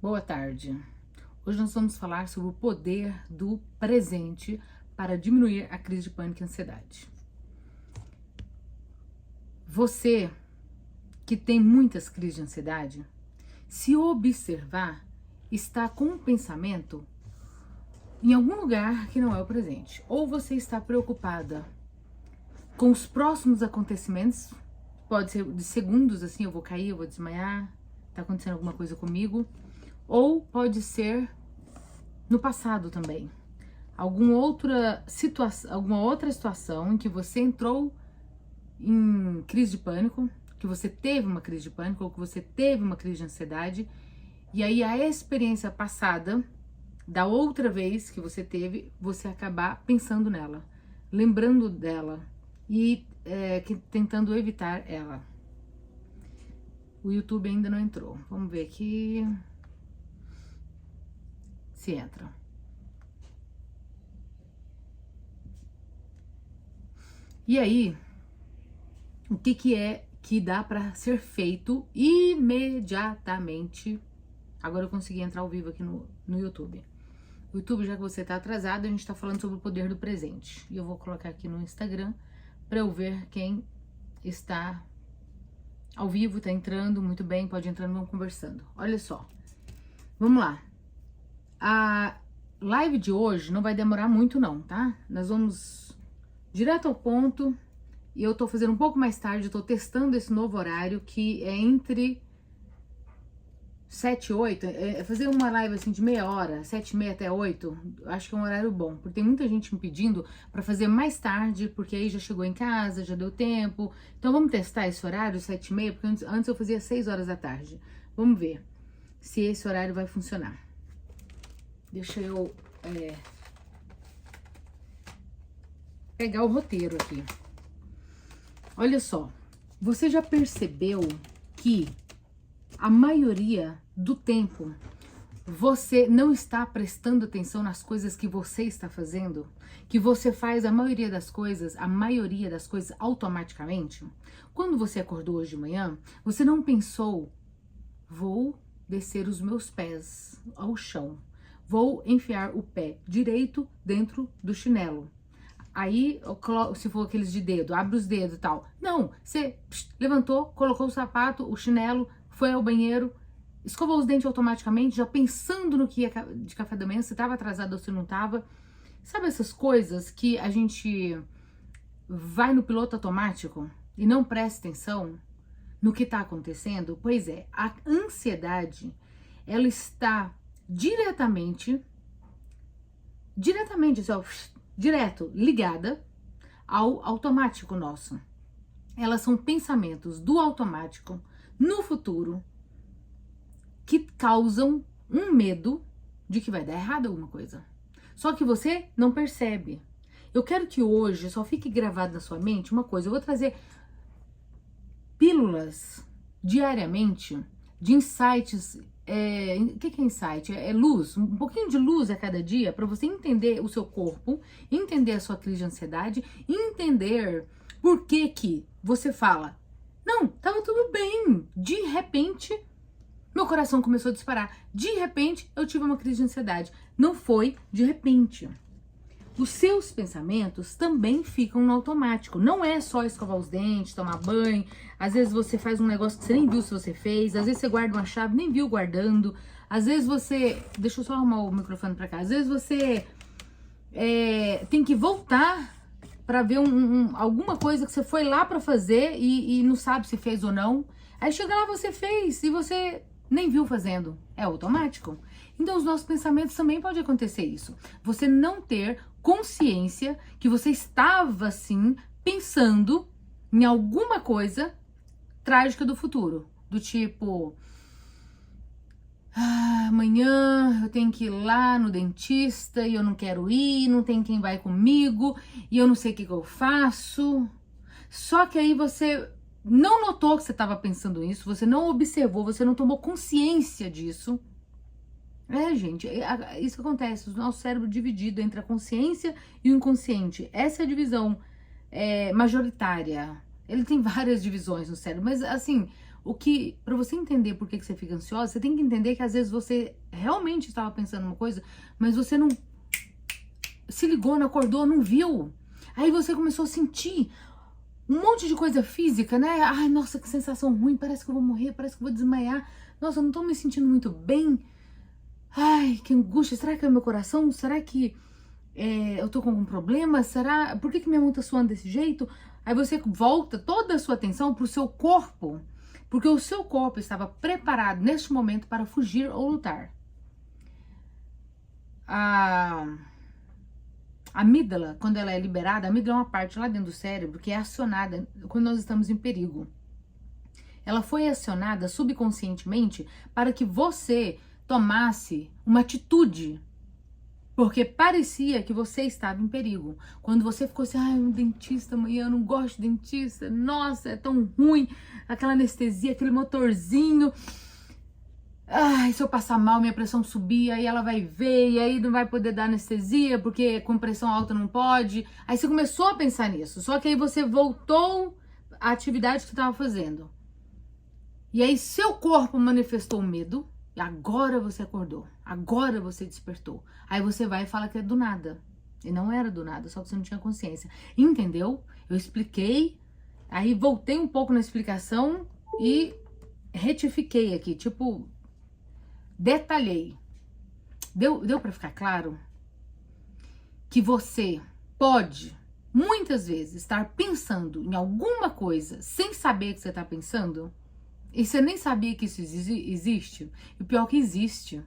Boa tarde. Hoje nós vamos falar sobre o poder do presente para diminuir a crise de pânico e ansiedade. Você que tem muitas crises de ansiedade, se observar, está com um pensamento em algum lugar que não é o presente. Ou você está preocupada com os próximos acontecimentos, pode ser de segundos, assim, eu vou cair, eu vou desmaiar, tá acontecendo alguma coisa comigo. Ou pode ser no passado também. Alguma outra situação em que você entrou em crise de pânico, que você teve uma crise de pânico ou que você teve uma crise de ansiedade, e aí a experiência passada da outra vez que você teve, você acabar pensando nela, lembrando dela e tentando evitar ela. O YouTube ainda não entrou. Vamos ver aqui se entra. E aí, o que é que dá para ser feito imediatamente? Agora eu consegui entrar ao vivo aqui no YouTube. O YouTube, já que você tá atrasado, a gente tá falando sobre o poder do presente. E eu vou colocar aqui no Instagram para eu ver quem está ao vivo, tá entrando, muito bem, pode entrar, vamos conversando. Olha só, vamos lá. A live de hoje não vai demorar muito não, tá? Nós vamos direto ao ponto e eu tô fazendo um pouco mais tarde, eu tô testando esse novo horário que é entre 7 e 8, fazer uma live assim de meia hora, 7 e meia até 8, acho que é um horário bom, porque tem muita gente me pedindo pra fazer mais tarde, porque aí já chegou em casa, já deu tempo, então vamos testar esse horário, 7 e meia, porque antes eu fazia 6 horas da tarde, vamos ver se esse horário vai funcionar. Deixa eu pegar o roteiro aqui. Olha só, você já percebeu que a maioria do tempo você não está prestando atenção nas coisas que você está fazendo? Que você faz a maioria das coisas automaticamente? Quando você acordou hoje de manhã, você não pensou, vou descer os meus pés ao chão. Vou enfiar o pé direito dentro do chinelo. Aí, se for aqueles de dedo, abre os dedos e tal. Não, você levantou, colocou o sapato, o chinelo, foi ao banheiro, escovou os dentes automaticamente, já pensando no que ia de café da manhã, se estava atrasado ou se não estava. Sabe essas coisas que a gente vai no piloto automático e não presta atenção no que está acontecendo? Pois é, a ansiedade, ela está diretamente, direto, ligada ao automático nosso. Elas são pensamentos do automático no futuro que causam um medo de que vai dar errado alguma coisa. Só que você não percebe. Eu quero que hoje só fique gravado na sua mente uma coisa. Eu vou trazer pílulas diariamente de insights. O que é insight? É luz, um pouquinho de luz a cada dia para você entender o seu corpo, entender a sua crise de ansiedade, entender por que você fala, não, tava tudo bem, de repente meu coração começou a disparar, de repente eu tive uma crise de ansiedade, não foi de repente. Os seus pensamentos também ficam no automático. Não é só escovar os dentes, tomar banho. Às vezes você faz um negócio que você nem viu se você fez. Às vezes você guarda uma chave, nem viu guardando. Às vezes você... Deixa eu só arrumar o microfone pra cá. Às vezes você tem que voltar pra ver alguma coisa que você foi lá pra fazer e não sabe se fez ou não. Aí chega lá, você fez e você nem viu fazendo. É automático. Então, os nossos pensamentos também pode acontecer isso. Você não ter consciência que você estava, assim, pensando em alguma coisa trágica do futuro. Do tipo, amanhã eu tenho que ir lá no dentista e eu não quero ir, não tem quem vai comigo e eu não sei o que eu faço. Só que aí você não notou que você estava pensando nisso, você não observou, você não tomou consciência disso. Gente, isso que acontece, o nosso cérebro dividido entre a consciência e o inconsciente. Essa é a divisão majoritária. Ele tem várias divisões no cérebro, mas assim, Para você entender por que você fica ansiosa, você tem que entender que às vezes você realmente estava pensando uma coisa, mas você não se ligou, não acordou, não viu. Aí você começou a sentir um monte de coisa física, né? Ai, nossa, que sensação ruim, parece que eu vou morrer, parece que eu vou desmaiar. Nossa, eu não tô me sentindo muito bem. Ai, que angústia, será que é o meu coração? Será que eu tô com algum problema? Será? Por que minha mão tá suando desse jeito? Aí você volta toda a sua atenção pro seu corpo, porque o seu corpo estava preparado neste momento para fugir ou lutar. A amígdala, quando ela é liberada, a amígdala é uma parte lá dentro do cérebro que é acionada quando nós estamos em perigo. Ela foi acionada subconscientemente para que você tomasse uma atitude, porque parecia que você estava em perigo. Quando você ficou assim, ai, um dentista amanhã, eu não gosto de dentista, nossa, é tão ruim, aquela anestesia, aquele motorzinho. Ai, se eu passar mal, minha pressão subir, aí ela vai ver, e aí não vai poder dar anestesia, porque com pressão alta não pode. Aí você começou a pensar nisso, só que aí você voltou à atividade que você estava fazendo. E aí seu corpo manifestou medo, e agora você acordou, agora você despertou. Aí você vai e fala que é do nada. E não era do nada, só que você não tinha consciência. Entendeu? Eu expliquei, aí voltei um pouco na explicação e retifiquei aqui, tipo, detalhei. Deu pra ficar claro? Que você pode, muitas vezes, estar pensando em alguma coisa sem saber que você tá pensando? E você nem sabia que isso existe? E o pior é que existe.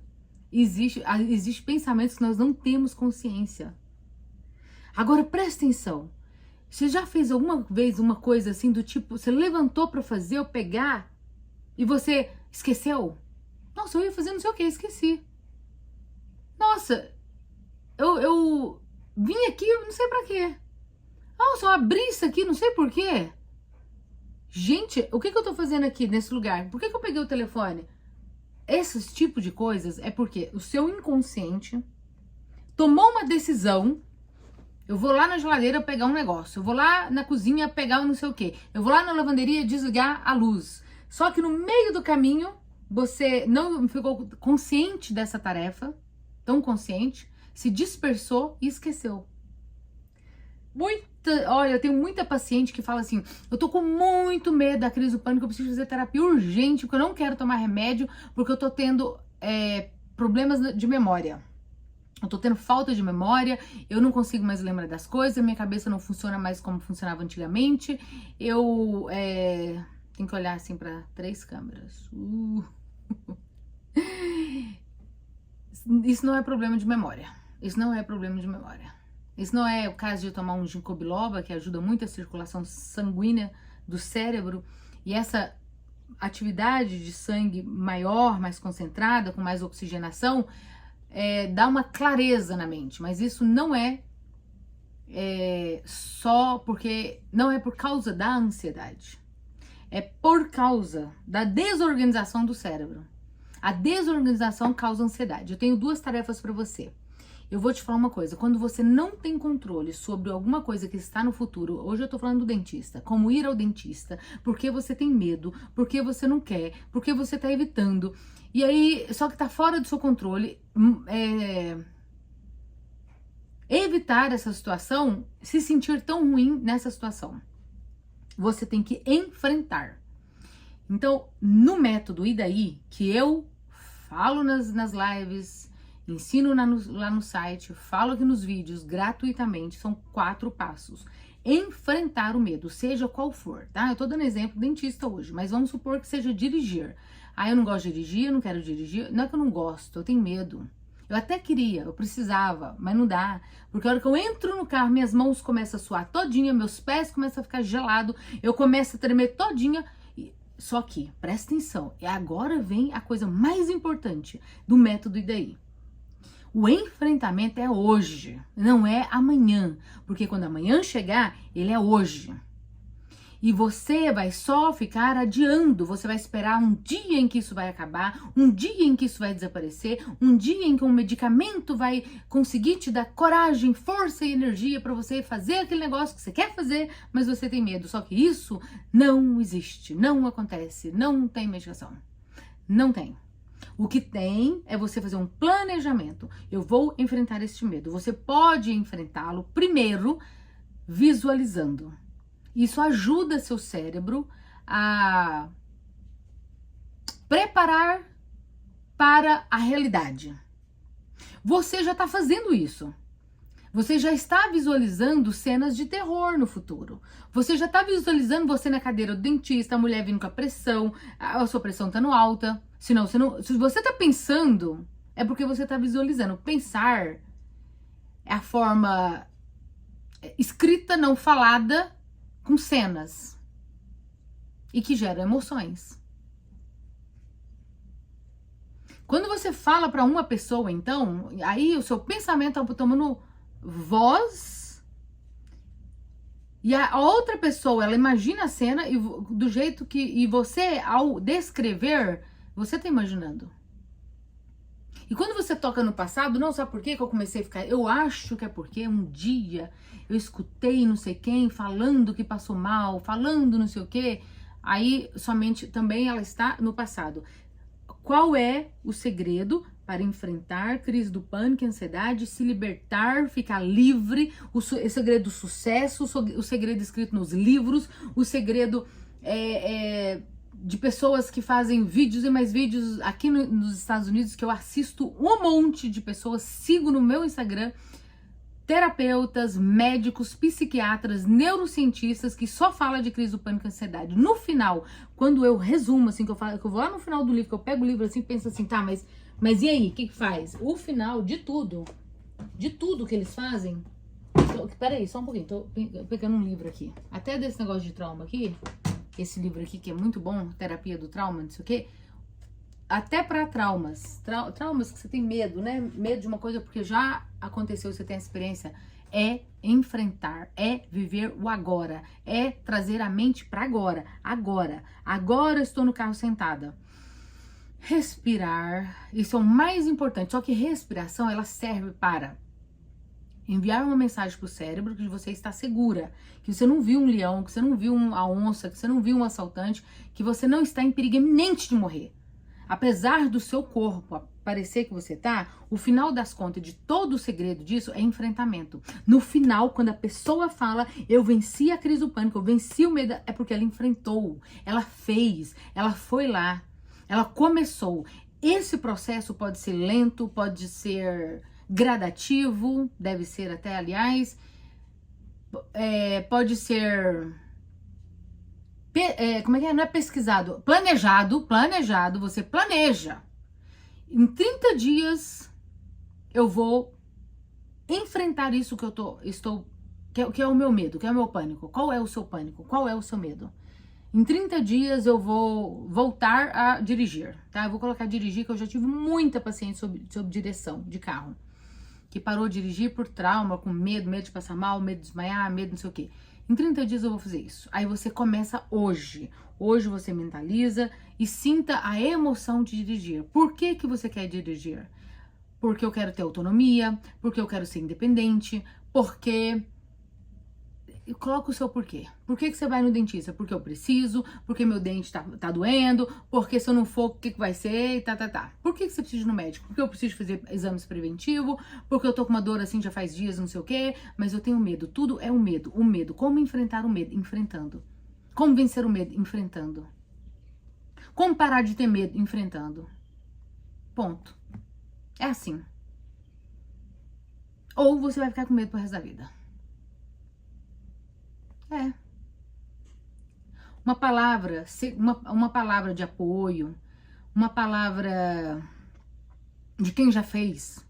Existe pensamentos que nós não temos consciência. Agora, presta atenção. Você já fez alguma vez uma coisa assim do tipo, você levantou pra fazer ou pegar e você esqueceu? Nossa, eu ia fazer não sei o que, esqueci. Nossa, eu vim aqui, não sei pra quê. Nossa, eu abri isso aqui, não sei por quê. Gente, o que eu tô fazendo aqui nesse lugar? Por que eu peguei o telefone? Esses tipos de coisas é porque o seu inconsciente tomou uma decisão. Eu vou lá na geladeira pegar um negócio. Eu vou lá na cozinha pegar um não sei o quê. Eu vou lá na lavanderia desligar a luz. Só que no meio do caminho, você não ficou consciente dessa tarefa, tão consciente, se dispersou e esqueceu. Olha, eu tenho muita paciente que fala assim, eu tô com muito medo da crise do pânico, eu preciso fazer terapia urgente, porque eu não quero tomar remédio, porque eu tô tendo problemas de memória. Eu tô tendo falta de memória, eu não consigo mais lembrar das coisas, minha cabeça não funciona mais como funcionava antigamente, eu tenho que olhar assim pra 3 câmeras. Isso não é problema de memória, isso não é problema de memória. Isso não é o caso de tomar um ginkgo biloba, que ajuda muito a circulação sanguínea do cérebro, e essa atividade de sangue maior, mais concentrada, com mais oxigenação, dá uma clareza na mente, mas isso não é só porque, não é por causa da ansiedade, é por causa da desorganização do cérebro. A desorganização causa ansiedade. Eu tenho 2 tarefas para você. Eu vou te falar uma coisa, quando você não tem controle sobre alguma coisa que está no futuro, hoje eu tô falando do dentista, como ir ao dentista, porque você tem medo, porque você não quer, porque você tá evitando, e aí, só que tá fora do seu controle, evitar essa situação, se sentir tão ruim nessa situação. Você tem que enfrentar. Então, no método E daí, que eu falo nas lives, ensino lá no site, falo aqui nos vídeos gratuitamente, são 4 passos. Enfrentar o medo, seja qual for, tá? Eu tô dando exemplo dentista hoje, mas vamos supor que seja dirigir. Ah, eu não gosto de dirigir, eu não quero dirigir. Não é que eu não gosto, eu tenho medo. Eu até queria, eu precisava, mas não dá. Porque a hora que eu entro no carro, minhas mãos começam a suar todinha, meus pés começam a ficar gelado, eu começo a tremer todinha. Só que, presta atenção, e agora vem a coisa mais importante do método E daí. O enfrentamento é hoje, não é amanhã, porque quando amanhã chegar, ele é hoje. E você vai só ficar adiando, você vai esperar um dia em que isso vai acabar, um dia em que isso vai desaparecer, um dia em que um medicamento vai conseguir te dar coragem, força e energia para você fazer aquele negócio que você quer fazer, mas você tem medo. Só que isso não existe, não acontece, não tem medicação. Não tem. O que tem é você fazer um planejamento. Eu vou enfrentar este medo. Você pode enfrentá-lo primeiro visualizando. Isso ajuda seu cérebro a preparar para a realidade. Você já está fazendo isso. Você já está visualizando cenas de terror no futuro. Você já está visualizando você na cadeira do dentista, a mulher vindo com a pressão, a sua pressão está no alta. Se você está pensando, é porque você está visualizando. Pensar é a forma escrita, não falada, com cenas e que gera emoções. Quando você fala para uma pessoa, então, aí o seu pensamento está tomando voz e a outra pessoa, ela imagina a cena e do jeito que e você, ao descrever, você está imaginando. E quando você toca no passado, não sabe por quê que eu comecei a ficar... Eu acho que é porque um dia eu escutei não sei quem falando que passou mal, falando não sei o quê. Aí, somente, também ela está no passado. Qual é o segredo para enfrentar crise do pânico e ansiedade, se libertar, ficar livre? O segredo do sucesso, o segredo escrito nos livros, o segredo de pessoas que fazem vídeos e mais vídeos aqui nos Estados Unidos, que eu assisto um monte de pessoas, sigo no meu Instagram, terapeutas, médicos, psiquiatras, neurocientistas que só falam de crise do pânico e ansiedade. No final, quando eu resumo, assim, que eu vou lá no final do livro, que eu pego o livro assim, penso assim, tá, mas e aí, o que faz? O final de tudo que eles fazem... Peraí, só um pouquinho, tô pegando um livro aqui, até desse negócio de trauma aqui, esse livro aqui que é muito bom, Terapia do Trauma, não sei o quê, até para traumas que você tem medo, né? Medo de uma coisa porque já aconteceu, você tem a experiência, é enfrentar, é viver o agora, é trazer a mente para agora estou no carro sentada. Respirar, isso é o mais importante, só que respiração, ela serve para enviar uma mensagem para o cérebro que você está segura, que você não viu um leão, que você não viu uma onça, que você não viu um assaltante, que você não está em perigo iminente de morrer. Apesar do seu corpo parecer que você tá, o final das contas de todo o segredo disso é enfrentamento. No final, quando a pessoa fala, eu venci a crise do pânico, eu venci o medo, é porque ela enfrentou, ela fez, ela foi lá, ela começou. Esse processo pode ser lento, pode ser gradativo, deve ser até, aliás, pode ser, como é que é? Não é pesquisado, planejado, você planeja. Em 30 dias eu vou enfrentar isso que que é o meu medo, que é o meu pânico. Qual é o seu pânico? Qual é o seu medo? Em 30 dias eu vou voltar a dirigir, tá? Eu vou colocar dirigir, que eu já tive muita paciente sobre direção de carro. Que parou de dirigir por trauma, com medo de passar mal, medo de desmaiar, medo não sei o quê. Em 30 dias eu vou fazer isso. Aí você começa hoje. Hoje você mentaliza e sinta a emoção de dirigir. Por que que você quer dirigir? Porque eu quero ter autonomia, porque eu quero ser independente, porque... Coloca o seu porquê. Por que que você vai no dentista? Porque eu preciso, porque meu dente tá doendo, porque se eu não for, o que que vai ser, tá. Por que que você precisa ir no médico? Porque eu preciso fazer exames preventivos, porque eu tô com uma dor assim já faz dias, não sei o quê, mas eu tenho medo. Tudo é o medo. Como enfrentar o medo? Enfrentando. Como vencer o medo? Enfrentando. Como parar de ter medo? Enfrentando. Ponto. É assim. Ou você vai ficar com medo pro resto da vida. Uma palavra de apoio, uma palavra de quem já fez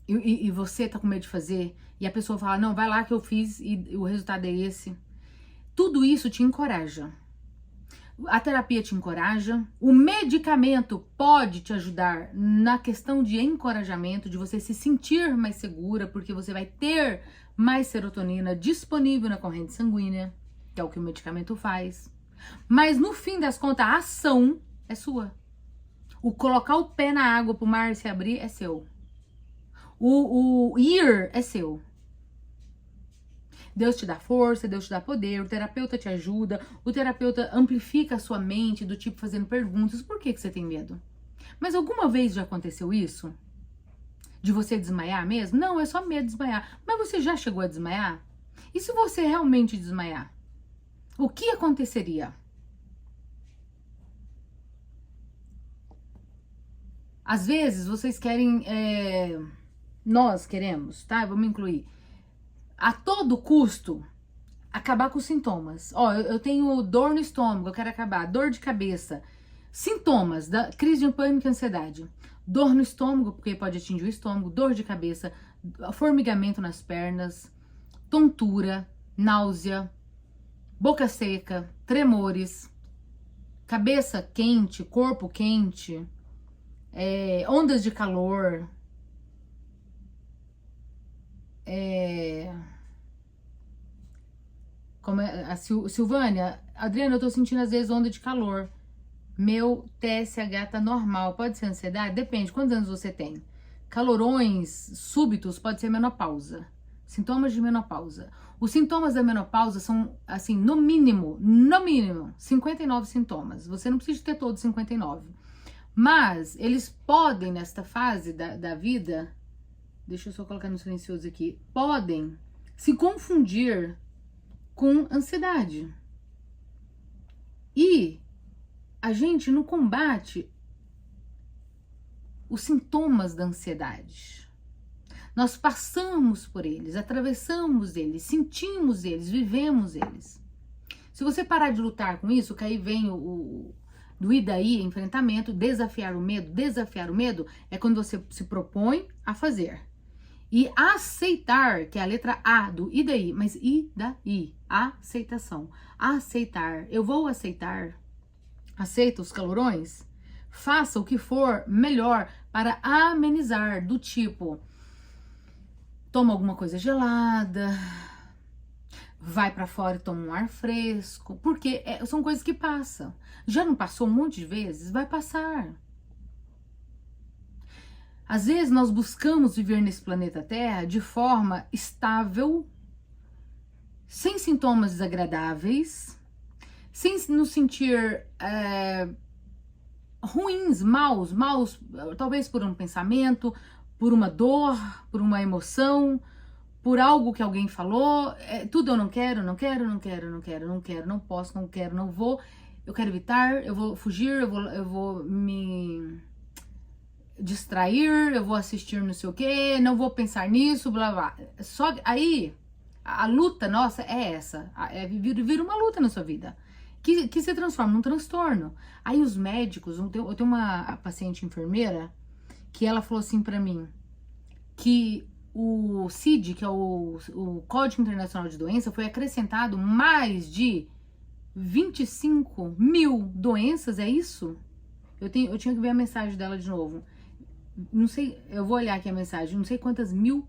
e você tá com medo de fazer e a pessoa fala, não, vai lá que eu fiz e o resultado é esse. Tudo isso te encoraja. A terapia te encoraja, o medicamento pode te ajudar na questão de encorajamento, de você se sentir mais segura, porque você vai ter mais serotonina disponível na corrente sanguínea. que é o que o medicamento faz. Mas no fim das contas, a ação é sua. O colocar o pé na água pro mar se abrir é seu. O ir é seu. Deus te dá força, Deus te dá poder, o terapeuta te ajuda, o terapeuta amplifica a sua mente, do tipo fazendo perguntas. Por que você tem medo? Mas alguma vez já aconteceu isso? De você desmaiar mesmo? Não, é só medo de desmaiar. Mas você já chegou a desmaiar? E se você realmente desmaiar? O que aconteceria? Às vezes vocês querem, nós queremos, tá? Vamos incluir. A todo custo, acabar com os sintomas. Ó, eu tenho dor no estômago, eu quero acabar. Dor de cabeça. Sintomas da crise de pânico e ansiedade. Dor no estômago, porque pode atingir o estômago. Dor de cabeça. Formigamento nas pernas. Tontura. Náusea. Boca seca. Tremores. Cabeça quente. Corpo quente. Ondas de calor. Como a Silvânia, Adriana, eu tô sentindo às vezes onda de calor. Meu TSH tá normal. Pode ser ansiedade? Depende. Quantos anos você tem? Calorões súbitos pode ser menopausa. Sintomas de menopausa. Os sintomas da menopausa são, assim, no mínimo, 59 sintomas. Você não precisa ter todos 59. Mas eles podem, nesta fase da vida, deixa eu só colocar no silencioso aqui, podem se confundir com ansiedade. E a gente não combate os sintomas da ansiedade. Nós passamos por eles, atravessamos eles, sentimos eles, vivemos eles. Se você parar de lutar com isso, que aí vem do e daí, enfrentamento, desafiar o medo. Desafiar o medo é quando você se propõe a fazer. E aceitar, que é a letra A do e daí, mas e daí, aceitação. Aceitar, eu vou aceitar. Aceita os calorões? Faça o que for melhor para amenizar, do tipo, toma alguma coisa gelada, vai pra fora e toma um ar fresco, porque são coisas que passam. Já não passou um monte de vezes? Vai passar. Às vezes nós buscamos viver nesse planeta Terra de forma estável, sem sintomas desagradáveis, sem nos sentir ruins, maus, talvez por um pensamento, por uma dor, por uma emoção, por algo que alguém falou. Tudo eu não quero, não posso, não quero, não vou, eu quero evitar, eu vou fugir, eu vou me distrair, eu vou assistir não sei o que, não vou pensar nisso, blá blá. Só aí a luta nossa é essa, vira uma luta na sua vida, que se transforma num transtorno. Aí os médicos, eu tenho uma paciente enfermeira que ela falou assim pra mim, que o CID, que é o Código Internacional de Doença, foi acrescentado mais de 25 mil doenças, é isso? Eu tinha que ver a mensagem dela de novo. Não sei, eu vou olhar aqui a mensagem, não sei quantas mil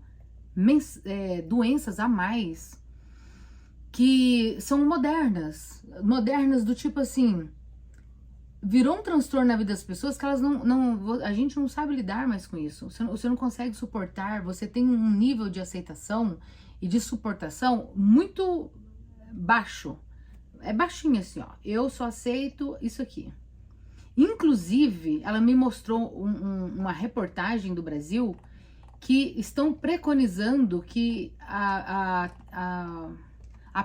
doenças a mais que são modernas do tipo assim, virou um transtorno na vida das pessoas que elas a gente não sabe lidar mais com isso. Você não consegue suportar, você tem um nível de aceitação e de suportação muito baixo. É baixinho assim, ó. Eu só aceito isso aqui. Inclusive, ela me mostrou uma reportagem do Brasil que estão preconizando que a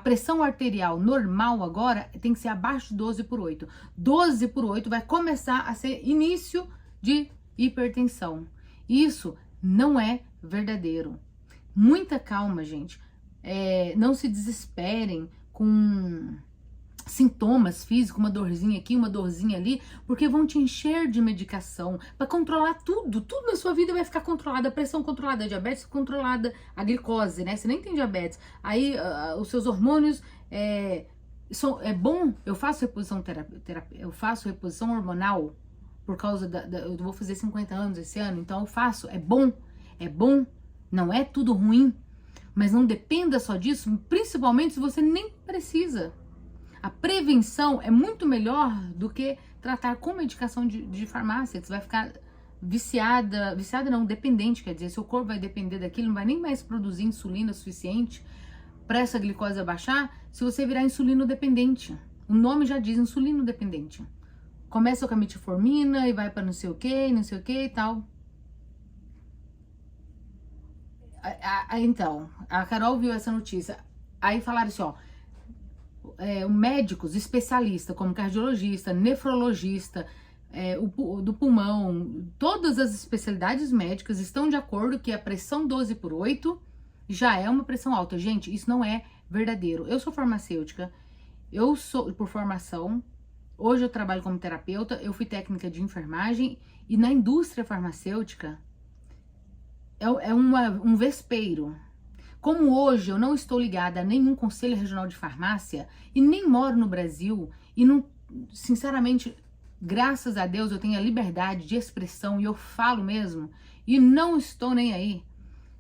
pressão arterial normal agora tem que ser abaixo de 12/8. 12/8 vai começar a ser início de hipertensão. Isso não é verdadeiro. Muita calma, gente. Não se desesperem com sintomas físicos, uma dorzinha aqui, uma dorzinha ali, porque vão te encher de medicação para controlar tudo na sua vida vai ficar controlada, a pressão controlada, a diabetes controlada, a glicose, né? Você nem tem diabetes, aí os seus hormônios é bom. Eu faço reposição eu faço reposição hormonal por causa eu vou fazer 50 anos esse ano, então eu faço, é bom, não é tudo ruim, mas não dependa só disso, principalmente se você nem precisa. A prevenção é muito melhor do que tratar com medicação de farmácia, que você vai ficar viciada não, dependente, quer dizer, seu corpo vai depender daquilo, não vai nem mais produzir insulina suficiente para essa glicose abaixar, se você virar insulino dependente. O nome já diz, insulino dependente. Começa com a metformina e vai para não sei o que e tal. Então, a Carol viu essa notícia. Aí falaram assim, ó, médicos especialistas, como cardiologista, nefrologista, do pulmão, todas as especialidades médicas estão de acordo que a pressão 12/8 já é uma pressão alta. Gente, isso não é verdadeiro. Eu sou farmacêutica, eu sou por formação, hoje eu trabalho como terapeuta, eu fui técnica de enfermagem e na indústria farmacêutica um vespeiro. Como hoje eu não estou ligada a nenhum conselho regional de farmácia e nem moro no Brasil e não, sinceramente, graças a Deus eu tenho a liberdade de expressão e eu falo mesmo e não estou nem aí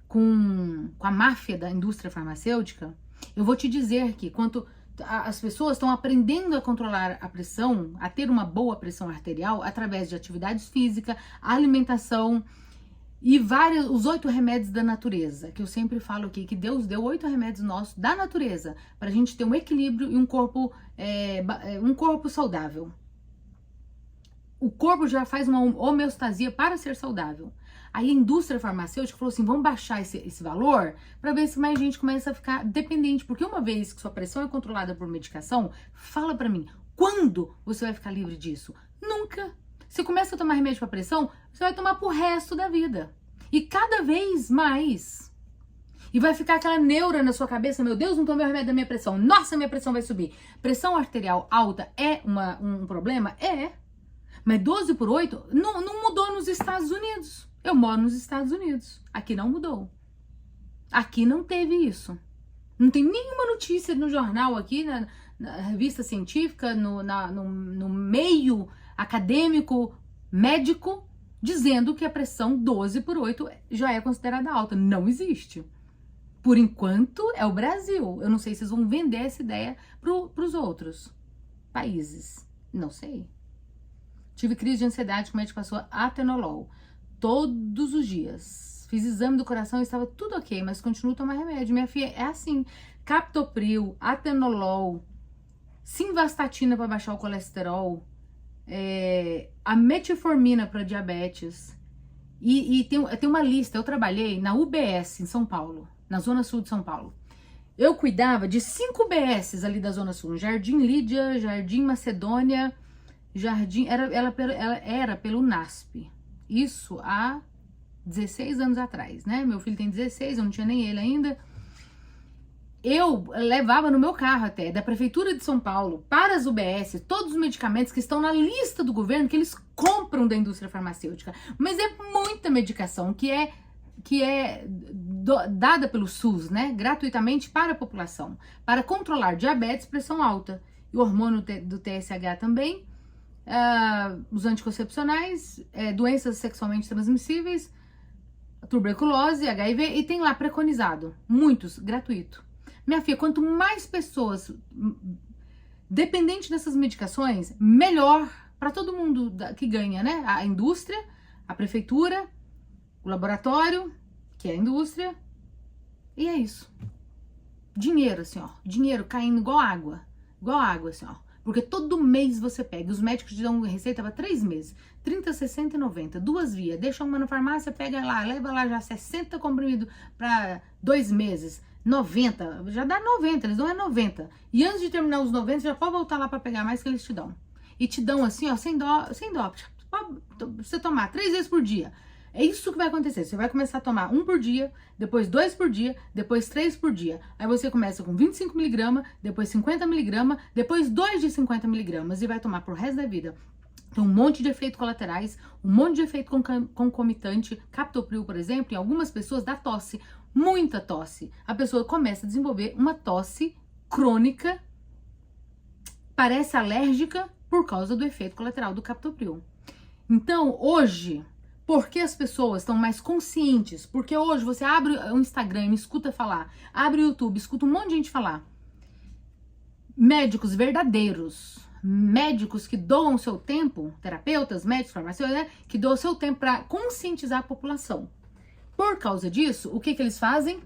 com a máfia da indústria farmacêutica, eu vou te dizer que quanto as pessoas estão aprendendo a controlar a pressão, a ter uma boa pressão arterial através de atividades físicas, alimentação e os 8 remédios da natureza, que eu sempre falo aqui, que Deus deu 8 remédios nossos da natureza para a gente ter um equilíbrio e um corpo saudável. O corpo já faz uma homeostasia para ser saudável. Aí a indústria farmacêutica falou assim, vamos baixar esse valor para ver se mais gente começa a ficar dependente. Porque uma vez que sua pressão é controlada por medicação, fala para mim, quando você vai ficar livre disso? Nunca. Você começa a tomar remédio para pressão, você vai tomar pro resto da vida. E cada vez mais. E vai ficar aquela neura na sua cabeça, meu Deus, não tomei o remédio da minha pressão. Nossa, minha pressão vai subir. Pressão arterial alta é um problema? É. Mas 12/8 não mudou nos Estados Unidos. Eu moro nos Estados Unidos. Aqui não mudou. Aqui não teve isso. Não tem nenhuma notícia no jornal aqui, na revista científica, no meio acadêmico, médico, dizendo que a pressão 12/8 já é considerada alta. Não existe. Por enquanto, é o Brasil. Eu não sei se vocês vão vender essa ideia para os outros países. Não sei. Tive crise de ansiedade, o médico passou atenolol todos os dias. Fiz exame do coração e estava tudo ok, mas continuo a tomar remédio. Minha filha, é assim, captopril, atenolol, simvastatina para baixar o colesterol, a metformina para diabetes. E tem uma lista, eu trabalhei na UBS em São Paulo, na Zona Sul de São Paulo. Eu cuidava de 5 UBSs ali da Zona Sul, Jardim Lídia, Jardim Macedônia, ela era pelo NASP. Isso há 16 anos atrás, né? Meu filho tem 16, eu não tinha nem ele ainda. Eu levava no meu carro até, da Prefeitura de São Paulo, para as UBS, todos os medicamentos que estão na lista do governo, que eles compram da indústria farmacêutica. Mas é muita medicação que é dada pelo SUS, né? Gratuitamente para a população, para controlar diabetes, pressão alta. E o hormônio do TSH também. Os anticoncepcionais, doenças sexualmente transmissíveis, tuberculose, HIV, e tem lá preconizado, muitos, gratuito. Minha filha, quanto mais pessoas dependentes dessas medicações, melhor para todo mundo que ganha, né? A indústria, a prefeitura, o laboratório, que é a indústria, e é isso. Dinheiro, assim, ó, dinheiro caindo igual água, assim, ó. Porque todo mês você pega, os médicos te dão receita para 3 meses, 30, 60 e 90, 2 vias, deixa uma na farmácia, pega lá, leva lá já 60 comprimidos para 2 meses, 90, já dá 90, eles dão 90. E antes de terminar os 90, já pode voltar lá para pegar mais que eles te dão. E te dão assim, ó, sem dó, você tomar 3 vezes por dia. É isso que vai acontecer. Você vai começar a tomar 1 por dia, depois 2 por dia, depois 3 por dia. Aí você começa com 25 mg, depois 50 mg, depois 2 de 50 mg e vai tomar pro resto da vida. Tem um monte de efeitos colaterais, um monte de efeito concomitante. Captopril, por exemplo, em algumas pessoas dá tosse, muita tosse. A pessoa começa a desenvolver uma tosse crônica, parece alérgica por causa do efeito colateral do captopril. Então, hoje, porque as pessoas estão mais conscientes, porque hoje você abre o Instagram e me escuta falar, abre o YouTube, escuta um monte de gente falar. médicos verdadeiros, médicos que doam seu tempo, terapeutas, médicos, farmacêuticos, né, que doam seu tempo para conscientizar a população. Por causa disso, o que eles fazem?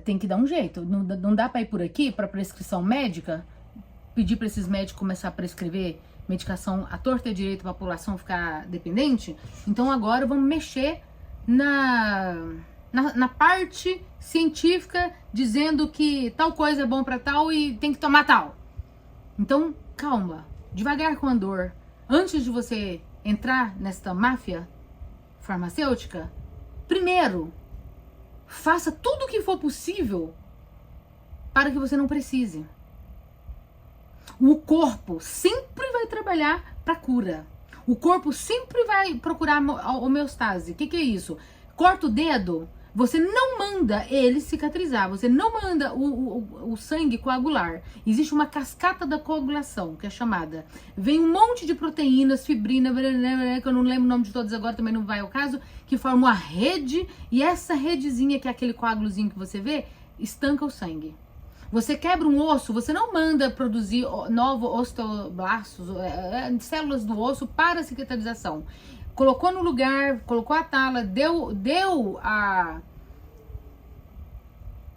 Tem que dar um jeito. Não dá para ir por aqui para prescrição médica, pedir para esses médicos começar a prescrever medicação à torta e à direita para a população ficar dependente. Então agora vamos mexer na parte científica, dizendo que tal coisa é bom para tal e tem que tomar tal. Então, calma, devagar com a dor. Antes de você entrar nesta máfia farmacêutica, primeiro, faça tudo o que for possível para que você não precise. O corpo sempre vai trabalhar para cura. O corpo sempre vai procurar homeostase. O que é isso? Corta o dedo, você não manda ele cicatrizar, você não manda o sangue coagular. Existe uma cascata da coagulação, que é chamada. Vem um monte de proteínas, fibrina, que eu não lembro o nome de todas agora, também não vai ao caso, que formam uma rede, e essa redezinha, que é aquele coágulozinho que você vê, estanca o sangue. Você quebra um osso, você não manda produzir novos osteoblastos, células do osso para a cicatrização. Colocou no lugar, colocou a tala, deu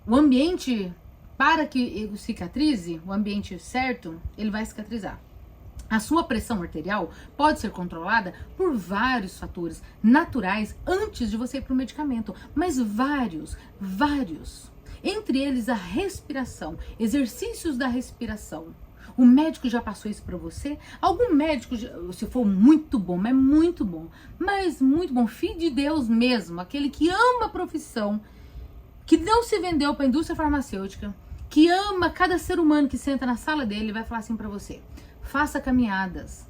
o ambiente para que cicatrize, o ambiente certo, ele vai cicatrizar. A sua pressão arterial pode ser controlada por vários fatores naturais antes de você ir para o medicamento, mas vários. Entre eles a respiração, exercícios da respiração. O médico já passou isso para você? Algum médico, se for muito bom, mas muito bom, filho de Deus mesmo, aquele que ama a profissão, que não se vendeu para a indústria farmacêutica, que ama cada ser humano que senta na sala dele, vai falar assim para você: faça caminhadas,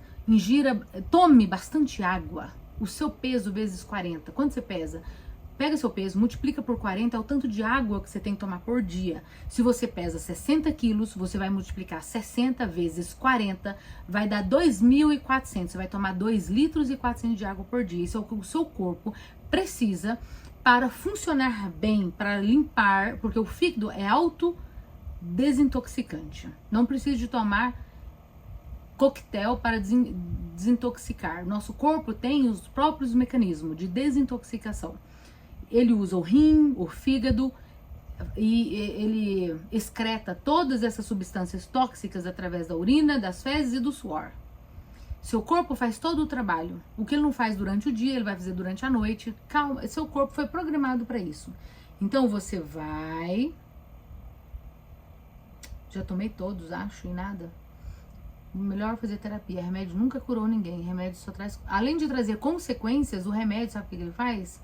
tome bastante água, o seu peso vezes 40. Quanto você pesa? Pega seu peso, multiplica por 40, é o tanto de água que você tem que tomar por dia. Se você pesa 60 quilos, você vai multiplicar 60 vezes 40, vai dar 2.400. Você vai tomar 2 litros e 400 de água por dia. Isso é o que o seu corpo precisa para funcionar bem, para limpar, porque o fígado é autodesintoxicante. Não precisa de tomar coquetel para desintoxicar. Nosso corpo tem os próprios mecanismos de desintoxicação. Ele usa o rim, o fígado, e ele excreta todas essas substâncias tóxicas através da urina, das fezes e do suor. Seu corpo faz todo o trabalho. O que ele não faz durante o dia, ele vai fazer durante a noite. Calma, seu corpo foi programado para isso. Então você vai... Já tomei todos, acho, e nada. Melhor fazer terapia. Remédio nunca curou ninguém. Remédio só traz... Além de trazer consequências, o remédio, sabe o que ele faz?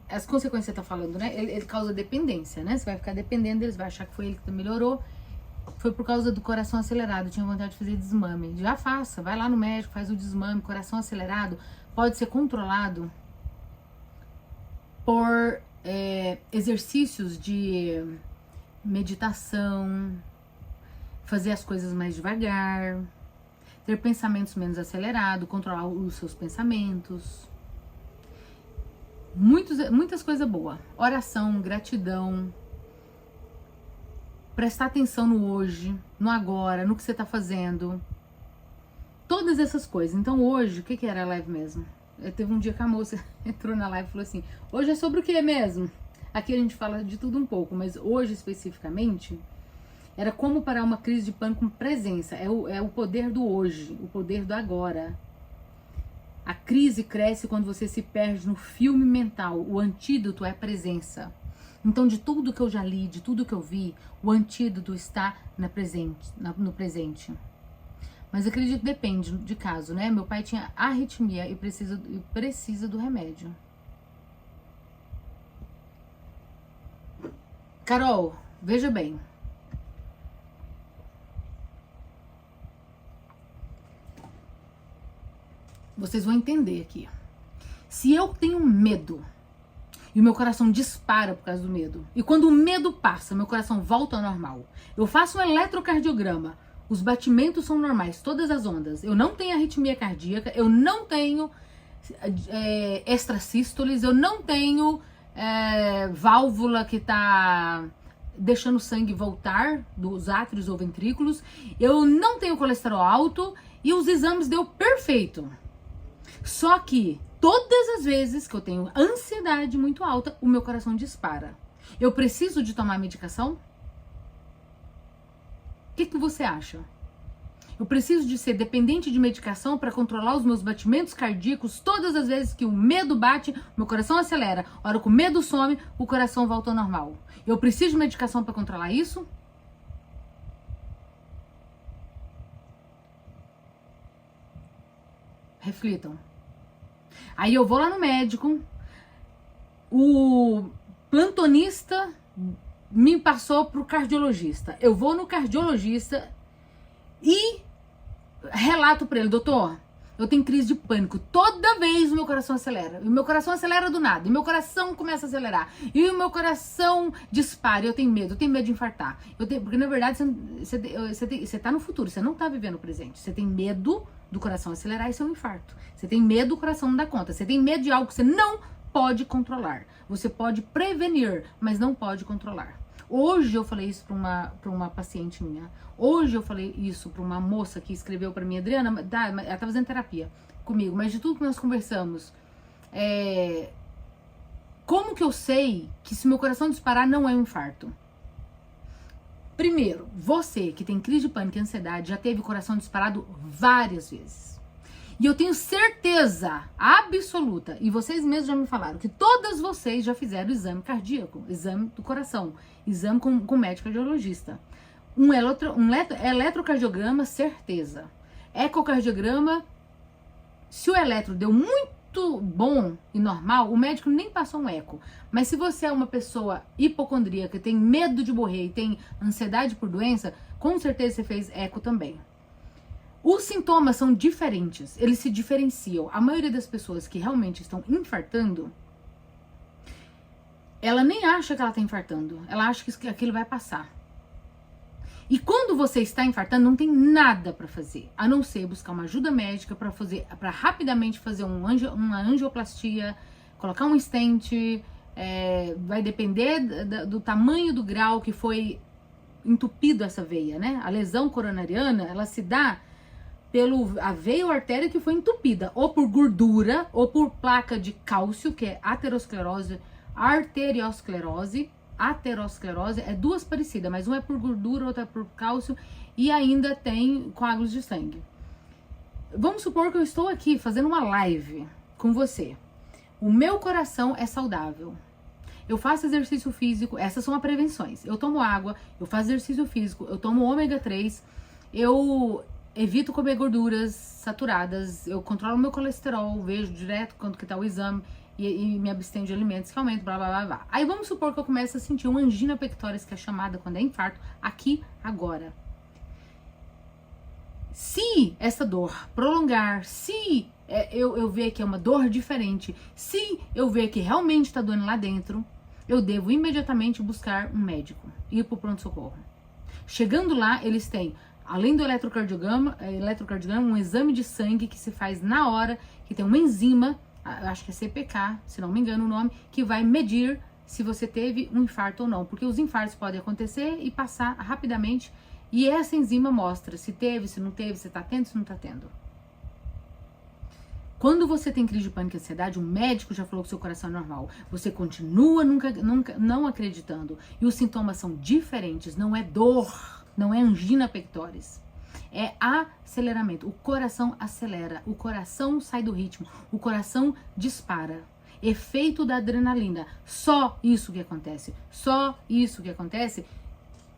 As consequências que você tá falando, né? Ele causa dependência, né? Você vai ficar dependendo deles, vai achar que foi ele que melhorou. Foi por causa do coração acelerado. Tinha vontade de fazer desmame. Já faça, vai lá no médico, faz o desmame. Coração acelerado pode ser controlado por exercícios de meditação, fazer as coisas mais devagar, ter pensamentos menos acelerados, controlar os seus pensamentos. Muitas coisas boas. Oração, gratidão, prestar atenção no hoje, no agora, no que você tá fazendo. Todas essas coisas. Então hoje, o que era a live mesmo? Teve um dia que a moça entrou na live e falou assim: hoje é sobre o que mesmo? Aqui a gente fala de tudo um pouco, mas hoje especificamente era como parar uma crise de pânico com presença. É o poder do hoje, o poder do agora. A crise cresce quando você se perde no filme mental. O antídoto é a presença. Então, de tudo que eu já li, de tudo que eu vi, o antídoto está no presente. Mas acredito que depende de caso, né? Meu pai tinha arritmia e precisa do remédio. Carol, veja bem. Vocês vão entender aqui. Se eu tenho medo e o meu coração dispara por causa do medo, e quando o medo passa, meu coração volta ao normal, eu faço um eletrocardiograma, os batimentos são normais, todas as ondas, eu não tenho arritmia cardíaca, eu não tenho extrasístoles, eu não tenho válvula que tá deixando o sangue voltar dos átrios ou ventrículos. Eu não tenho colesterol alto e os exames deu perfeito. Só que todas as vezes que eu tenho ansiedade muito alta, o meu coração dispara. Eu preciso de tomar medicação? O que você acha? Eu preciso de ser dependente de medicação para controlar os meus batimentos cardíacos todas as vezes que o medo bate, meu coração acelera. A hora que o medo some, o coração volta ao normal. Eu preciso de medicação para controlar isso? Reflitam. Aí eu vou lá no médico, o plantonista me passou pro cardiologista. Eu vou no cardiologista e relato para ele: doutor, eu tenho crise de pânico. Toda vez o meu coração acelera. E o meu coração acelera do nada. E o meu coração começa a acelerar. E o meu coração dispara. Eu tenho medo de infartar. Porque na verdade você tá no futuro, você não tá vivendo o presente. Você tem medo do coração acelerar e ser um infarto. Você tem medo do coração não dar conta. Você tem medo de algo que você não pode controlar. Você pode prevenir, mas não pode controlar. Hoje eu falei isso para uma paciente minha. Hoje eu falei isso para uma moça que escreveu para mim: Adriana, ela tá fazendo terapia comigo, mas de tudo que nós conversamos, como que eu sei que se meu coração disparar não é um infarto? Primeiro, você que tem crise de pânico e ansiedade já teve o coração disparado várias vezes. E eu tenho certeza absoluta, e vocês mesmos já me falaram, que todas vocês já fizeram exame cardíaco, exame do coração, exame com médico cardiologista. Um eletrocardiograma, certeza. Ecocardiograma, se o eletro deu muito bom e normal, o médico nem passou um eco. Mas se você é uma pessoa hipocondríaca, tem medo de morrer e tem ansiedade por doença, com certeza você fez eco também. Os sintomas são diferentes, eles se diferenciam. A maioria das pessoas que realmente estão infartando, ela nem acha que ela está infartando, ela acha que aquilo vai passar. E quando você está infartando, não tem nada para fazer, a não ser buscar uma ajuda médica para rapidamente fazer uma angioplastia, colocar um stent, vai depender do tamanho do grau que foi entupido essa veia, né? A lesão coronariana, ela se dá a veia ou artéria que foi entupida, ou por gordura, ou por placa de cálcio, que é aterosclerose, aterosclerose, é duas parecidas, mas uma é por gordura, outra é por cálcio, e ainda tem coágulos de sangue. Vamos supor que eu estou aqui fazendo uma live com você. O meu coração é saudável. Eu faço exercício físico, essas são as prevenções. Eu tomo água, eu faço exercício físico, eu tomo ômega 3, eu evito comer gorduras saturadas, eu controlo o meu colesterol, vejo direto quanto que tá o exame e me abstenho de alimentos que aumentam, blá, blá, blá, blá. Aí vamos supor que eu comece a sentir uma angina pectoris, que é chamada quando é infarto, aqui, agora. Se essa dor prolongar, se eu ver que é uma dor diferente, se eu ver que realmente tá doendo lá dentro, eu devo imediatamente buscar um médico, ir pro pronto-socorro. Chegando lá, eles têm, além do eletrocardiograma, um exame de sangue que se faz na hora, que tem uma enzima, acho que é CPK, se não me engano o nome, que vai medir se você teve um infarto ou não. Porque os infartos podem acontecer e passar rapidamente, e essa enzima mostra se teve, se não teve, se tá tendo, se não tá tendo. Quando você tem crise de pânico e ansiedade, o médico já falou que seu coração é normal. Você continua nunca não acreditando. E os sintomas são diferentes, não é dor, não é angina pectoris. É aceleramento. O coração acelera, o coração sai do ritmo, o coração dispara. Efeito da adrenalina. Só isso que acontece. Só isso que acontece.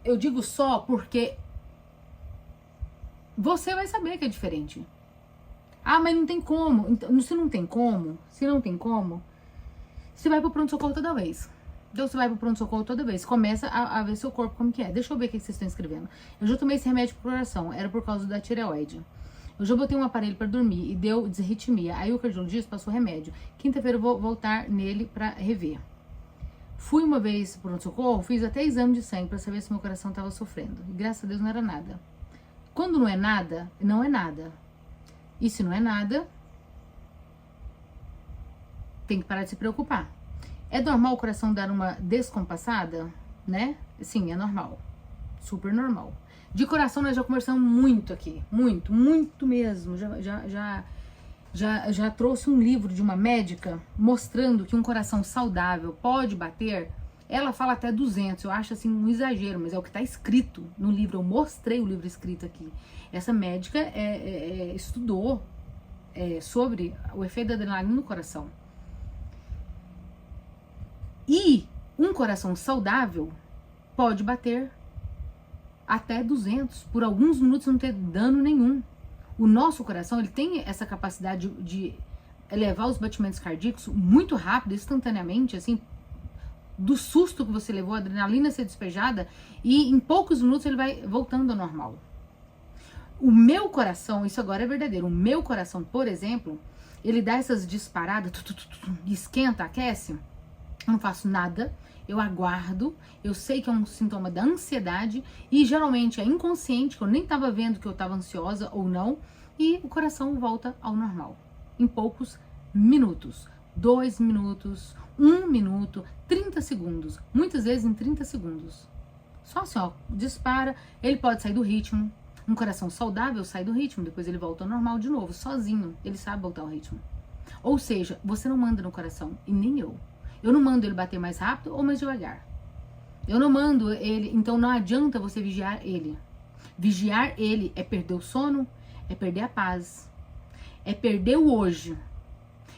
Eu digo só porque você vai saber que é diferente. Ah, mas não tem como. Então, se não tem como, você vai pro pronto-socorro toda vez. Então você vai pro pronto-socorro toda vez. Começa a ver seu corpo como que é. Deixa eu ver o que vocês estão escrevendo. Eu já tomei esse remédio pro coração. Era por causa da tireoide. Eu já botei um aparelho para dormir e deu desarritmia. Aí o cardiologista passou remédio. Quinta-feira eu vou voltar nele para rever. Fui uma vez pro pronto-socorro, fiz até exame de sangue para saber se meu coração estava sofrendo. E graças a Deus não era nada. Quando não é nada, não é nada. E se não é nada, tem que parar de se preocupar. É normal o coração dar uma descompassada? né? Sim, é normal. Super normal. De coração nós já conversamos muito aqui. Muito, muito mesmo. Já trouxe um livro de uma médica mostrando que um coração saudável pode bater. Ela fala até 200, eu acho assim um exagero, mas é o que está escrito no livro. Eu mostrei o livro escrito aqui. Essa médica estudou sobre o efeito da adrenalina no coração. E um coração saudável pode bater até 200, por alguns minutos não ter dano nenhum. O nosso coração, ele tem essa capacidade de elevar os batimentos cardíacos muito rápido, instantaneamente, assim, do susto que você levou, a adrenalina ser despejada, e em poucos minutos ele vai voltando ao normal. O meu coração, isso agora é verdadeiro, o meu coração, por exemplo, ele dá essas disparadas, esquenta, aquece, eu não faço nada, eu aguardo, eu sei que é um sintoma da ansiedade e geralmente é inconsciente, que eu nem estava vendo que eu estava ansiosa ou não, e o coração volta ao normal, em poucos minutos, 2 minutos, 1 minuto, 30 segundos, muitas vezes em 30 segundos. Só assim, ó, dispara, ele pode sair do ritmo, um coração saudável sai do ritmo, depois ele volta ao normal de novo, sozinho, ele sabe voltar ao ritmo. Ou seja, você não manda no coração, e nem eu. Eu não mando ele bater mais rápido ou mais devagar. Eu não mando ele, então não adianta você vigiar ele. Vigiar ele é perder o sono, é perder a paz, é perder o hoje,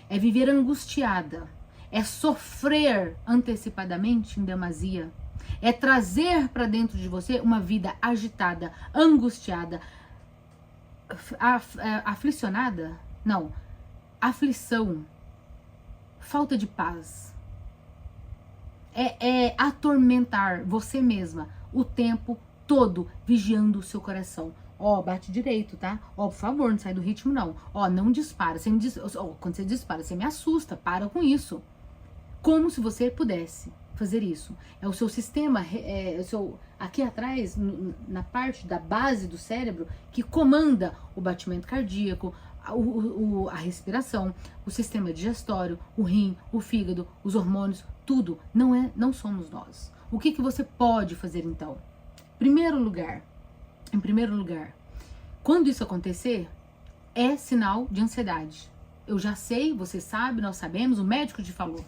é viver angustiada, é sofrer antecipadamente em demasia, é trazer para dentro de você uma vida agitada, angustiada, aflicionada, não, aflição, falta de paz. É atormentar você mesma o tempo todo, vigiando o seu coração. Ó, bate direito, tá? Ó, por favor, não sai do ritmo, não. Ó, não dispara. Quando você dispara, você me assusta. Para com isso. Como se você pudesse fazer isso. É o seu sistema, aqui atrás, na parte da base do cérebro, que comanda o batimento cardíaco, a respiração, o sistema digestório, o rim, o fígado, os hormônios, tudo. Não somos nós. O que você pode fazer então? Em primeiro lugar, quando isso acontecer, é sinal de ansiedade. Eu já sei, você sabe, nós sabemos, o médico te falou.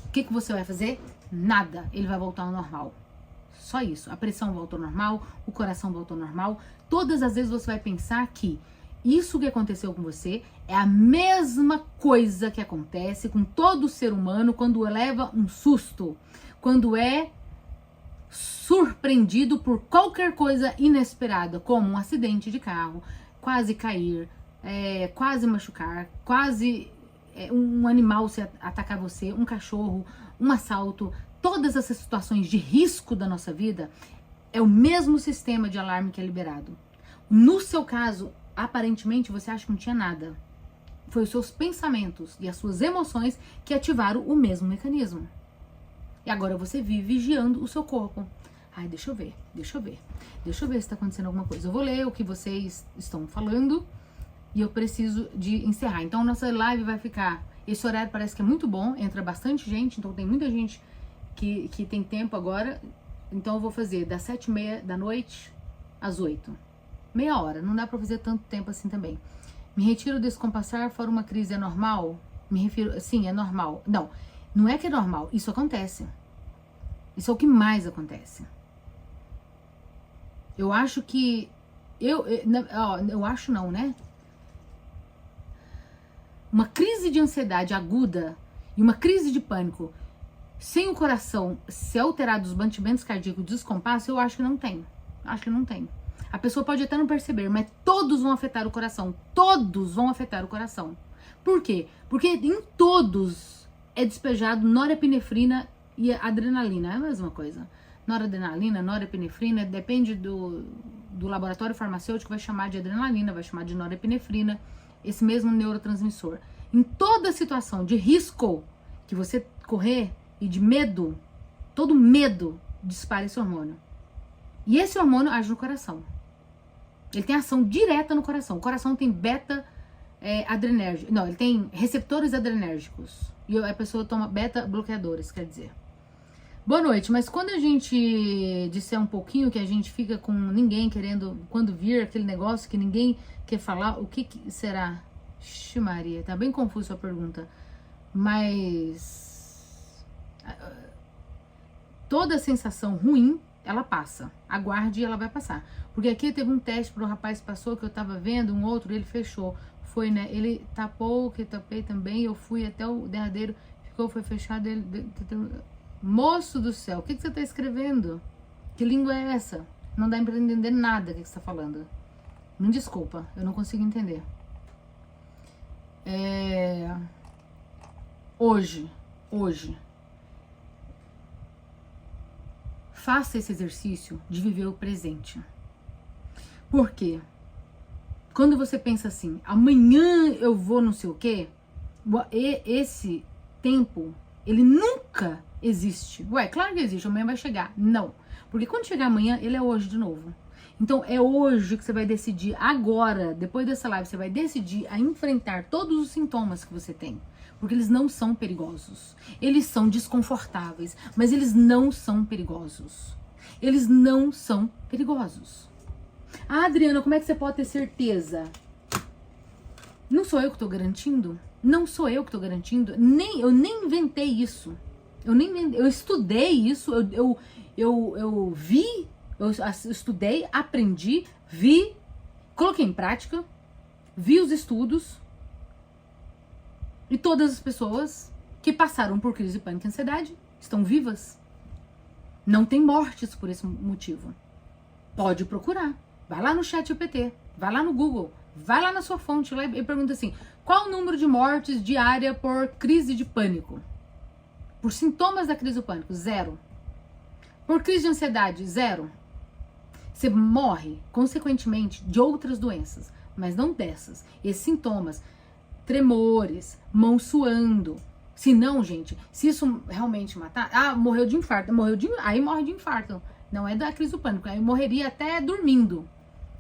O que você vai fazer? Nada. Ele vai voltar ao normal. Só isso. A pressão volta ao normal, o coração volta ao normal. Todas as vezes você vai pensar que isso que aconteceu com você é a mesma coisa que acontece com todo ser humano quando leva um susto, quando é surpreendido por qualquer coisa inesperada, como um acidente de carro, quase cair, quase machucar, quase um animal se atacar você, um cachorro, um assalto. Todas essas situações de risco da nossa vida é o mesmo sistema de alarme que é liberado. No seu caso, aparentemente você acha que não tinha nada. Foi os seus pensamentos e as suas emoções que ativaram o mesmo mecanismo. E agora você vive vigiando o seu corpo. Ai, deixa eu ver se está acontecendo alguma coisa. Eu vou ler o que vocês estão falando e eu preciso de encerrar. Então, nossa live vai ficar... Esse horário parece que é muito bom, entra bastante gente, então tem muita gente que tem tempo agora. Então, eu vou fazer das 7h30 da noite às 8h. Meia hora, não dá pra fazer tanto tempo assim também. Me retiro desse compassar, fora uma crise, é normal? Me refiro, sim, é normal. Não é que é normal, isso acontece. Isso é o que mais acontece. Eu acho que... Eu acho não, né? Uma crise de ansiedade aguda e uma crise de pânico sem o coração se alterar dos batimentos cardíacos, descompasso, eu acho que não tem. Acho que não tem. A pessoa pode até não perceber, mas todos vão afetar o coração. Todos vão afetar o coração. Por quê? Porque em todos é despejado norepinefrina e adrenalina. É a mesma coisa. Noradrenalina, norepinefrina, depende do laboratório farmacêutico, vai chamar de adrenalina, vai chamar de norepinefrina, esse mesmo neurotransmissor. Em toda situação de risco que você correr e de medo, todo medo dispara esse hormônio. E esse hormônio age no coração. Ele tem ação direta no coração. O coração tem beta-adrenérgico. Não, ele tem receptores adrenérgicos. E a pessoa toma beta-bloqueadores, quer dizer. Boa noite, mas quando a gente disser um pouquinho que a gente fica com ninguém querendo, quando vir aquele negócio que ninguém quer falar, o que será? Ixi, Maria, tá bem confusa a pergunta. Mas toda sensação ruim, ela passa. Aguarde e ela vai passar. Porque aqui teve um teste pro rapaz que passou, que eu tava vendo, um outro, ele fechou. Foi, né? Ele tapou, que eu tapei também, eu fui até o derradeiro, foi fechado, ele... Moço do céu, o que você tá escrevendo? Que língua é essa? Não dá pra entender nada que você tá falando. Me desculpa, eu não consigo entender. Hoje, faça esse exercício de viver o presente. Por quê? Quando você pensa assim, amanhã eu vou não sei o quê, esse tempo, ele nunca existe. Ué, claro que existe, amanhã vai chegar. Não. Porque quando chegar amanhã, ele é hoje de novo. Então é hoje que você vai decidir, agora, depois dessa live, você vai decidir a enfrentar todos os sintomas que você tem. Porque eles não são perigosos. Eles são desconfortáveis, mas eles não são perigosos. Eles não são perigosos. Ah, Adriana, como é que você pode ter certeza? Não sou eu que estou garantindo. Não sou eu que estou garantindo. Eu nem inventei isso. Eu estudei isso. Eu vi, eu estudei, aprendi, vi, coloquei em prática, vi os estudos. E todas as pessoas que passaram por crise de pânico e ansiedade estão vivas. Não tem mortes por esse motivo. Pode procurar. Vai lá no ChatGPT, vai lá no Google, vai lá na sua fonte lá e pergunta assim: qual o número de mortes diária por crise de pânico? Por sintomas da crise do pânico? 0. Por crise de ansiedade? 0. Você morre, consequentemente, de outras doenças, mas não dessas. Esses sintomas, tremores, mão suando. Se não, gente, se isso realmente matar... morreu de infarto. Aí morre de infarto. Não é da crise do pânico. Aí morreria até dormindo.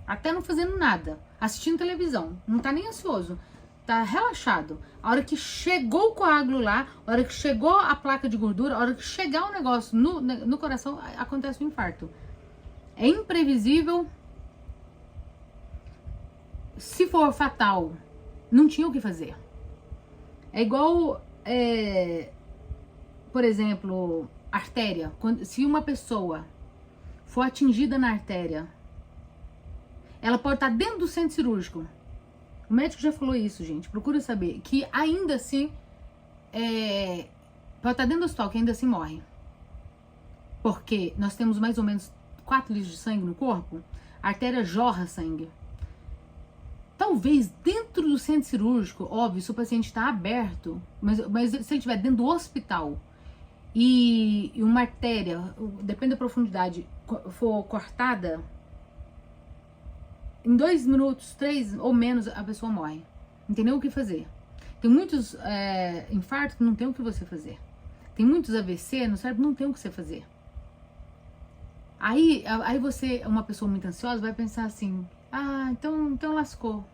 Até não fazendo nada. Assistindo televisão. Não tá nem ansioso. Tá relaxado. A hora que chegou o coágulo lá, a hora que chegou a placa de gordura, a hora que chegar o negócio no coração, acontece o infarto. É imprevisível. Se for fatal, não tinha o que fazer. É igual, por exemplo, artéria. Se uma pessoa for atingida na artéria, ela pode estar dentro do centro cirúrgico. O médico já falou isso, gente. Procura saber que ainda assim pode estar dentro do hospital, que ainda assim morre. Porque nós temos mais ou menos 4 litros de sangue no corpo. A artéria jorra sangue. Talvez dentro do centro cirúrgico, óbvio, se o paciente está aberto, mas se ele estiver dentro do hospital e uma artéria, depende da profundidade, for cortada, em 2 minutos, 3 ou menos, a pessoa morre. Não tem nem o que fazer. Tem muitos infartos que não tem o que você fazer. Tem muitos AVC no cérebro, não tem o que você fazer. Aí você, uma pessoa muito ansiosa, vai pensar assim: então lascou.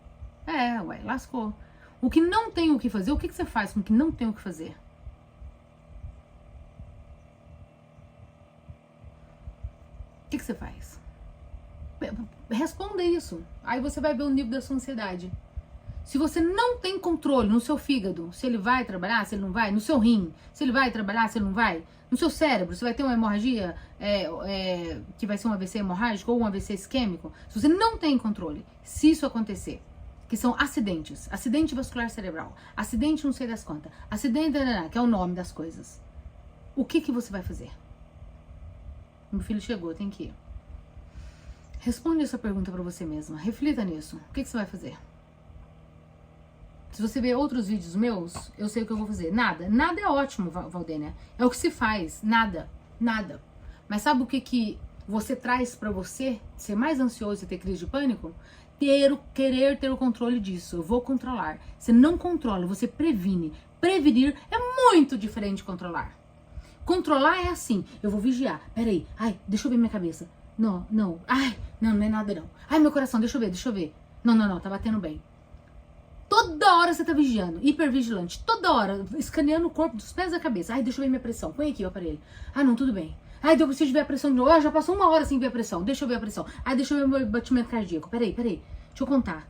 Lascou. O que não tem o que fazer, o que você faz com o que não tem o que fazer? O que você faz? Responda isso. Aí você vai ver o nível da sua ansiedade. Se você não tem controle no seu fígado, se ele vai trabalhar, se ele não vai, no seu rim, se ele vai trabalhar, se ele não vai, no seu cérebro, se vai ter uma hemorragia, que vai ser um AVC hemorrágico ou um AVC isquêmico, se você não tem controle, se isso acontecer, que são acidentes, acidente vascular cerebral, acidente não sei das quantas, acidente, que é o nome das coisas, o que você vai fazer? Meu filho chegou, tem que ir. Responde essa pergunta pra você mesma, reflita nisso, o que você vai fazer? Se você ver outros vídeos meus, eu sei o que eu vou fazer. Nada é ótimo, Valdênia. É o que se faz, nada. Mas sabe o que você traz pra você ser mais ansioso e ter crise de pânico? Querer ter o controle disso. Eu vou controlar. Você não controla, você previne. Prevenir é muito diferente de controlar. Controlar é assim, eu vou vigiar. Peraí, deixa eu ver minha cabeça. Não, não é nada não. Meu coração, deixa eu ver. Não, tá batendo bem. Toda hora você tá vigiando, hipervigilante, toda hora, escaneando o corpo dos pés à cabeça. Ai, deixa eu ver minha pressão, põe aqui o aparelho. Ah, não, tudo bem. Ai, eu preciso ver a pressão de novo. Ah, já passou 1 hora sem ver a pressão, deixa eu ver a pressão. Ai, deixa eu ver o meu batimento cardíaco. Peraí, deixa eu contar.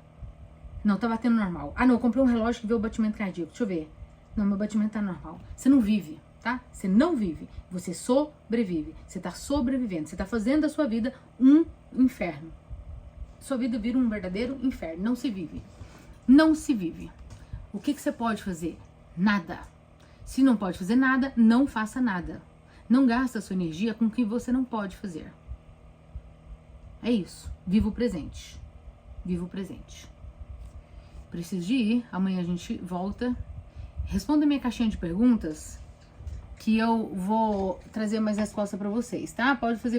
Não, tá batendo normal. Ah, não, eu comprei um relógio que vê o batimento cardíaco, deixa eu ver. Não, meu batimento tá normal. Você não vive, tá? Você não vive, você sobrevive. Você tá sobrevivendo, você tá fazendo da sua vida um inferno. Sua vida vira um verdadeiro inferno, não se vive. Não se vive. O que você pode fazer? Nada. Se não pode fazer nada, não faça nada. Não gasta sua energia com o que você não pode fazer. É isso. Viva o presente. Viva o presente. Preciso de ir. Amanhã a gente volta. Responda minha caixinha de perguntas que eu vou trazer mais resposta para vocês, tá? Pode fazer